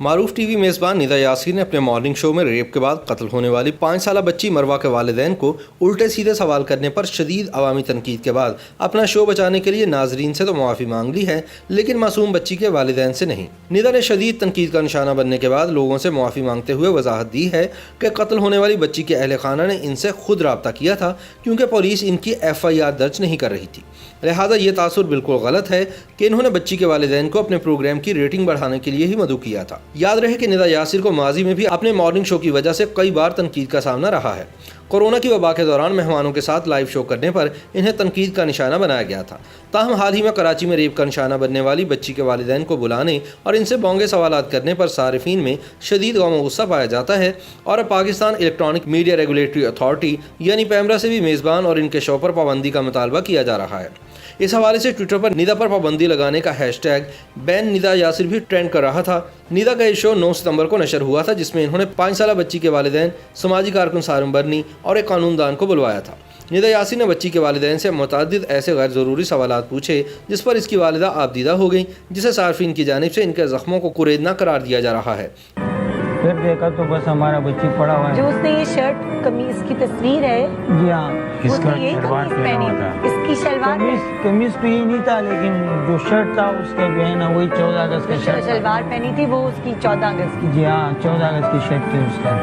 معروف T V میزبان ندا یاسین نے اپنے مارننگ شو میں ریپ کے بعد قتل ہونے والی 5 سالہ بچی مروہ کے والدین کو الٹے سیدھے سوال کرنے پر شدید عوامی تنقید کے بعد اپنا شو بچانے کے لیے ناظرین سے تو معافی مانگ لی ہے، لیکن معصوم بچی کے والدین سے نہیں۔ ندا نے شدید تنقید کا نشانہ بننے کے بعد لوگوں سے معافی مانگتے ہوئے وضاحت دی ہے کہ قتل ہونے والی بچی کے اہل خانہ نے ان سے خود رابطہ کیا تھا، کیونکہ پولیس ان کی FIR درج نہیں کر رہی تھی، لہٰذا یہ تاثر بالکل غلط ہے کہ انہوں نے بچی کے والدین کو اپنے پروگرام کی ریٹنگ بڑھانے کے لیے ہی مدعو کیا تھا۔ یاد رہے کہ ندا یاسر کو ماضی میں بھی اپنے مارننگ شو کی وجہ سے کئی بار تنقید کا سامنا رہا ہے۔ کورونا کی وبا کے دوران مہمانوں کے ساتھ لائیو شو کرنے پر انہیں تنقید کا نشانہ بنایا گیا تھا، تاہم حال ہی میں کراچی میں ریپ کا نشانہ بننے والی بچی کے والدین کو بلانے اور ان سے بونگے سوالات کرنے پر صارفین میں شدید غم و غصہ پایا جاتا ہے، اور اب Pakistan electronic media regulatory authority یعنی پیمرا سے بھی میزبان اور ان کے شو پر پابندی کا مطالبہ کیا جا رہا ہے۔ اس حوالے سے ٹویٹر پر ندا پر پابندی لگانے کا #، بین ندا یاسر بھی ٹرینڈ کر رہا تھا۔ ندا کا یہ شو 9 ستمبر کو نشر ہوا تھا، جس میں انہوں نے 5 سالہ بچی کے والدین، سماجی کارکن سارم برنی اور ایک قانون دان کو بلوایا تھا۔ ندا یاسر نے بچی کے والدین سے متعدد ایسے غیر ضروری سوالات پوچھے جس پر اس کی والدہ آبدیدہ ہو گئیں، جسے صارفین کی جانب سے ان کے زخموں کو کریدنا قرار دیا جا رہا ہے۔ پھر دیکھا تو بس ہمارا بچی پڑا ہوا ہے۔ جو اس نے یہ شرٹ قمیض کی تصویر ہے، جی ہاں، اس کا شلوار پہنی تھی، اس کی شلوار قمیض تو یہ نہیں تھا، لیکن جو شرٹ تھا اس کا جو ہے نا وہی 14 اگست کا شرٹ، شلوار پہنی تھی وہ اس کی 14 اگست کی۔ جی ہاں، 14 اگست کی شرٹ تھی اس کا۔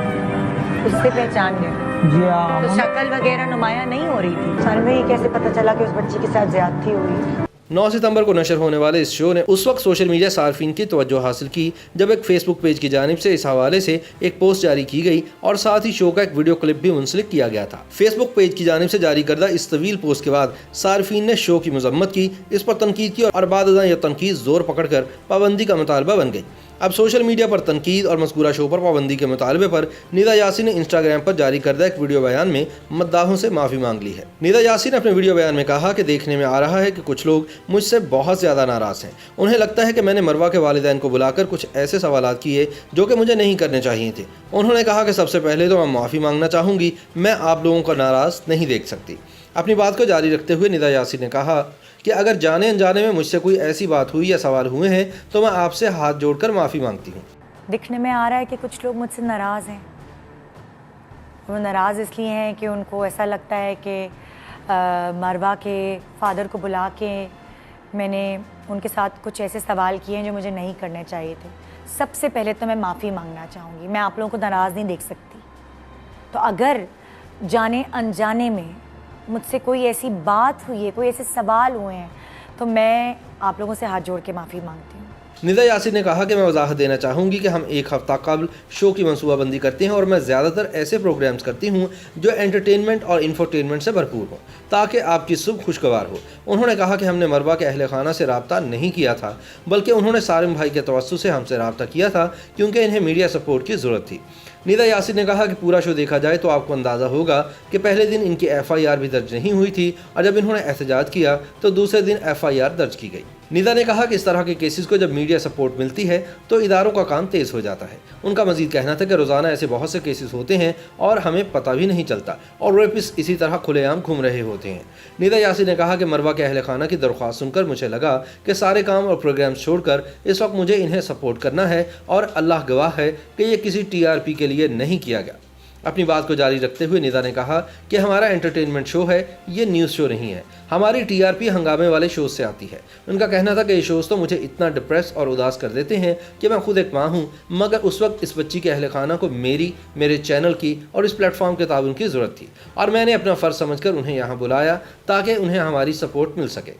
اس سے پہچان گئے؟ جی ہاں، تو شکل وغیرہ نمایاں نہیں ہو رہی تھی۔ سر میں یہ کیسے پتہ چلا کہ اس بچی کے ساتھ زیادتی ہوئی؟ 9 ستمبر کو نشر ہونے والے اس شو نے اس وقت سوشل میڈیا صارفین کی توجہ حاصل کی جب ایک فیس بک پیج کی جانب سے اس حوالے سے ایک پوسٹ جاری کی گئی اور ساتھ ہی شو کا ایک ویڈیو کلپ بھی منسلک کیا گیا تھا۔ فیس بک پیج کی جانب سے جاری کردہ اس طویل پوسٹ کے بعد صارفین نے شو کی مذمت کی، اس پر تنقید کی اور بعد ازاں یہ تنقید زور پکڑ کر پابندی کا مطالبہ بن گئی۔ اب سوشل میڈیا پر تنقید اور مذکورہ شو پر پابندی کے مطالبے پر ندا یاسر نے انسٹاگرام پر جاری کردہ ایک ویڈیو بیان میں مداحوں سے معافی مانگ لی ہے۔ ندا یاسر نے اپنے ویڈیو بیان میں کہا کہ دیکھنے میں آ رہا ہے کہ کچھ لوگ مجھ سے بہت زیادہ ناراض ہیں، انہیں لگتا ہے کہ میں نے مروہ کے والدین کو بلا کر کچھ ایسے سوالات کیے جو کہ مجھے نہیں کرنے چاہیے تھے۔ انہوں نے کہا کہ سب سے پہلے تو میں معافی مانگنا چاہوں گی، میں آپ لوگوں کو ناراض نہیں دیکھ سکتی۔ اپنی بات کو جاری رکھتے ہوئے ندا یاسر نے کہا کہ اگر جانے انجانے میں مجھ سے کوئی ایسی بات ہوئی یا سوال ہوئے ہیں تو میں آپ سے ہاتھ جوڑ کر معافی مانگتی ہوں۔ دکھنے میں آ رہا ہے کہ کچھ لوگ مجھ سے ناراض ہیں۔ وہ ناراض اس لیے ہیں کہ ان کو ایسا لگتا ہے کہ مروہ کے فادر کو بلا کے میں نے ان کے ساتھ کچھ ایسے سوال کیے ہیں جو مجھے نہیں کرنے چاہیے تھے۔ سب سے پہلے تو میں معافی مانگنا چاہوں گی، میں آپ لوگوں کو ناراض نہیں دیکھ سکتی۔ تو اگر جانے انجانے میں مجھ سے کوئی ایسی بات ہوئی ہے، کوئی ایسے سوال ہوئے ہیں، تو میں آپ لوگوں سے ہاتھ جوڑ کے معافی مانگتی ہوں۔ ندا یاسر نے کہا کہ میں وضاحت دینا چاہوں گی کہ ہم ایک ہفتہ قبل شو کی منصوبہ بندی کرتے ہیں اور میں زیادہ تر ایسے پروگرامز کرتی ہوں جو انٹرٹینمنٹ اور انفوٹینمنٹ سے بھرپور ہوں تاکہ آپ کی صبح خوشگوار ہو۔ انہوں نے کہا کہ ہم نے مروہ کے اہل خانہ سے رابطہ نہیں کیا تھا، بلکہ انہوں نے سارم بھائی کے توسط سے ہم سے رابطہ کیا تھا کیونکہ انہیں میڈیا سپورٹ کی ضرورت تھی۔ ندا یاسر نے کہا کہ پورا شو دیکھا جائے تو آپ کو اندازہ ہوگا کہ پہلے دن ان کی FIR بھی درج نہیں ہوئی تھی، اور جب انہوں نے احتجاج کیا تو دوسرے دن FIR درج کی گئی۔ ندا نے کہا کہ اس طرح کے کیسز کو جب میڈیا سپورٹ ملتی ہے تو اداروں کا کام تیز ہو جاتا ہے۔ ان کا مزید کہنا تھا کہ روزانہ ایسے بہت سے کیسز ہوتے ہیں اور ہمیں پتہ بھی نہیں چلتا، اور ریپس اسی طرح کھلے عام گھوم رہے ہوتے ہیں۔ ندا یاسر نے کہا کہ مروہ کے اہل خانہ کی درخواست سن کر مجھے لگا کہ سارے کام اور پروگرام چھوڑ کر اس وقت مجھے انہیں سپورٹ کرنا ہے، اور اللہ گواہ ہے کہ یہ کسی TRP کے لیے نہیں کیا گیا۔ اپنی بات کو جاری رکھتے ہوئے ندا نے کہا کہ ہمارا انٹرٹینمنٹ شو ہے، یہ نیوز شو نہیں ہے۔ ہماری TRP ہنگامے والے شوز سے آتی ہے۔ ان کا کہنا تھا کہ یہ شوز تو مجھے اتنا ڈپریس اور اداس کر دیتے ہیں کہ میں خود ایک ماں ہوں، مگر اس وقت اس بچی کے اہل خانہ کو میرے چینل کی اور اس پلیٹ فارم کے تعاون کی ضرورت تھی، اور میں نے اپنا فرض سمجھ کر انہیں یہاں بلایا تاکہ انہیں ہماری سپورٹ مل سکے۔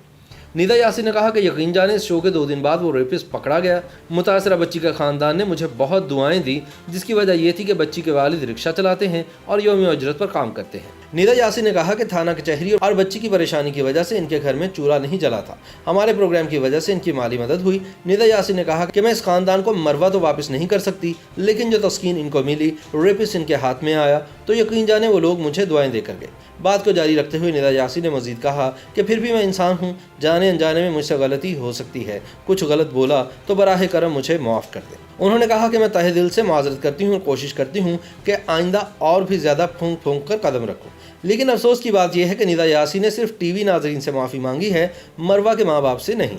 ندا یاسر نے کہا کہ یقین جانے اس شو کے 2 دن بعد وہ ریپس پکڑا گیا۔ متاثرہ بچی کے خاندان نے مجھے بہت دعائیں دی، جس کی وجہ یہ تھی کہ بچی کے والد رکشہ چلاتے ہیں اور یوم اجرت پر کام کرتے ہیں۔ ندا یاسر نے کہا کہ تھانہ کچہری اور بچی کی پریشانی کی وجہ سے ان کے گھر میں چولہا نہیں جلا تھا، ہمارے پروگرام کی وجہ سے ان کی مالی مدد ہوئی۔ ندا یاسر نے کہا کہ میں اس خاندان کو مروہ تو واپس نہیں کر سکتی، لیکن جو تسکین ان کو ملی، ریپس ان کے ہاتھ میں آیا، تو یقین جانے وہ لوگ مجھے دعائیں دے کر گئے۔ بات کو جاری رکھتے ہوئے ندا یاسر نے مزید کہا کہ پھر بھی میں انسان ہوں، جانے انجانے میں مجھ سے غلطی ہو سکتی ہے، کچھ غلط بولا تو براہ کرم مجھے معاف کر دیں۔ انہوں نے کہا کہ میں تہہ دل سے معذرت کرتی ہوں اور کوشش کرتی ہوں کہ آئندہ اور بھی زیادہ پھونک پھونک کر قدم رکھوں، لیکن افسوس کی بات یہ ہے کہ ندا یاسر نے صرف ٹی وی ناظرین سے معافی مانگی ہے، مروہ کے ماں باپ سے نہیں۔